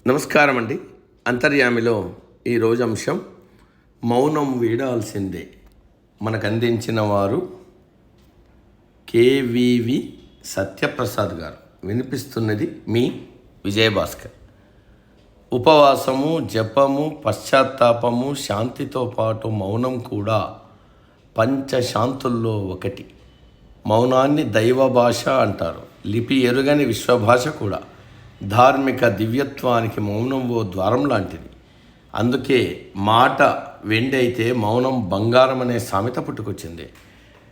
నమస్కారం అండి. అంతర్యామిలో ఈరోజు అంశం మౌనం వీడాల్సిందే. మనకు అందించిన వారు కేవీవి సత్యప్రసాద్ గారు. వినిపిస్తున్నది మీ విజయభాస్కర్. ఉపవాసము, జపము, పశ్చాత్తాపము, శాంతితో పాటు మౌనం కూడా పంచశాంతుల్లో ఒకటి. మౌనాన్ని దైవ భాష అంటారు. లిపి ఎరుగని విశ్వభాష కూడా. ధార్మిక దివ్యత్వానికి మౌనం ఓ ద్వారం లాంటిది. అందుకే మాట వెండి అయితే మౌనం బంగారం అనే సామెత పుట్టుకొచ్చింది.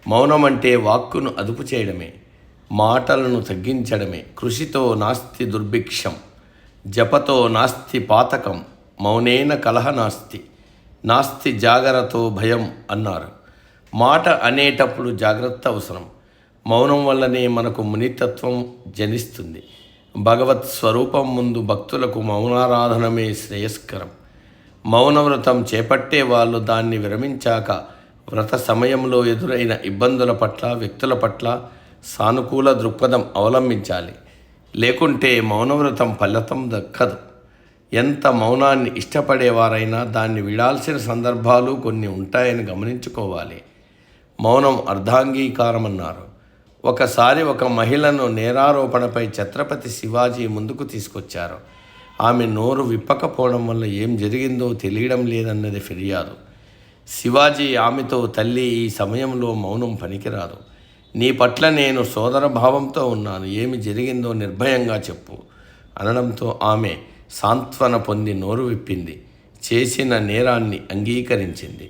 మౌనం అంటే వాక్కును అదుపు చేయడమే, మాటలను తగ్గించడమే. కృషితో నాస్తి దుర్భిక్షం, జపతో నాస్తి పాతకం, మౌనేన కలహ నాస్తి, నాస్తి జాగరతో భయం అన్నారు. మాట అనేటప్పుడు జాగ్రత్త అవసరం. మౌనం వల్లనే మనకు మునితత్వం జనిస్తుంది. భగవత్ స్వరూపం ముందు భక్తులకు మౌనారాధనమే శ్రేయస్కరం. మౌనవ్రతం చేపట్టే వాళ్ళు దాన్ని విరమించాక వ్రత సమయంలో ఎదురైన ఇబ్బందుల పట్ల, వ్యక్తుల పట్ల సానుకూల దృక్పథం అవలంబించాలి. లేకుంటే మౌనవ్రతం ఫలితం దక్కదు. ఎంత మౌనాన్ని ఇష్టపడేవారైనా దాన్ని విడాల్సిన సందర్భాలు కొన్ని ఉంటాయని గమనించుకోవాలి. మౌనం అర్ధాంగీకారం అన్నారు. ఒకసారి ఒక మహిళను నేరారోపణపై ఛత్రపతి శివాజీ ముందుకు తీసుకొచ్చారు. ఆమె నోరు విప్పకపోవడం వల్ల ఏం జరిగిందో తెలియడం లేదన్నది ఫిర్యాదు. శివాజీ ఆమెతో, తల్లి, ఈ సమయంలో మౌనం పనికిరాదు. నీ పట్ల నేను సోదర భావంతో ఉన్నాను. ఏమి జరిగిందో నిర్భయంగా చెప్పు అనడంతో ఆమె సాంత్వన పొంది నోరు విప్పింది. చేసిన నేరాన్ని అంగీకరించింది.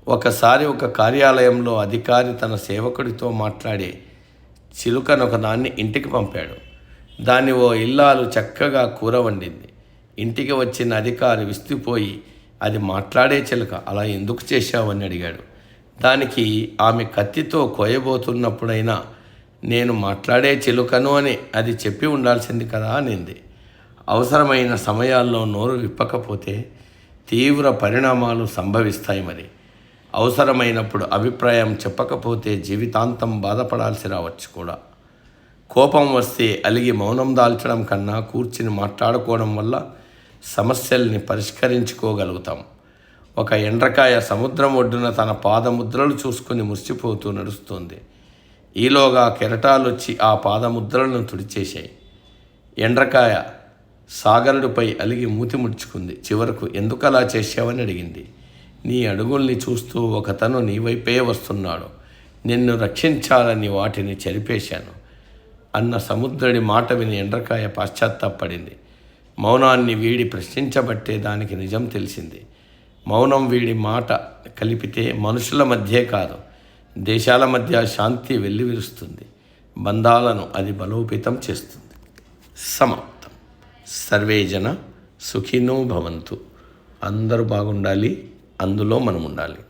ఒకసారి ఒక కార్యాలయంలో అధికారి తన సేవకుడితో మాట్లాడే చిలుకనొకదాన్ని ఇంటికి పంపాడు. దాన్ని ఓ ఇల్లాలు చక్కగా కూర వండింది. ఇంటికి వచ్చిన అధికారి విస్తుపోయి, అది మాట్లాడే చిలుక, అలా ఎందుకు చేశావని అడిగాడు. దానికి ఆమె కత్తితో కోయబోతున్నప్పుడైనా నేను మాట్లాడే చిలుకను అని అది చెప్పి ఉండాల్సింది కదా అనింది. అవసరమైన సమయాల్లో నోరు విప్పకపోతే తీవ్ర పరిణామాలు సంభవిస్తాయి. మరి అవసరమైనప్పుడు అభిప్రాయం చెప్పకపోతే జీవితాంతం బాధపడాల్సి రావచ్చు కూడా. కోపం వస్తే అలిగి మౌనం దాల్చడం కన్నా కూర్చుని మాట్లాడుకోవడం వల్ల సమస్యల్ని పరిష్కరించుకోగలుగుతాం. ఒక ఎండ్రకాయ సముద్రం ఒడ్డున తన పాదముద్రలు చూసుకుని మురిసిపోతూ నడుస్తుంది. ఈలోగా కెరటాలొచ్చి ఆ పాదముద్రలను తుడిచేశాయి. ఎండ్రకాయ సాగరుడిపై అలిగి మూతి ముడుచుకుంది. చివరకు ఎందుకలా చేశావని అడిగింది. నీ అడుగుల్ని చూస్తూ ఒకతను నీ వైపే వస్తున్నాడు. నిన్ను రక్షించాలని వాటిని చెరిపేశాను అన్న సముద్రుడి మాట విని ఎండ్రకాయ పశ్చాత్తాపడింది. మౌనాన్ని వీడి ప్రశ్నించబట్టే దానికి నిజం తెలిసింది. మౌనం వీడి మాట కలిపితే మనుషుల మధ్యే కాదు, దేశాల మధ్య శాంతి వెల్లివిరుస్తుంది. బంధాలను అది బలోపేతం చేస్తుంది. సమాప్తం. సర్వేజన సుఖినో భవంతు. అందరూ బాగుండాలి, అందులో మనం ఉండాలి.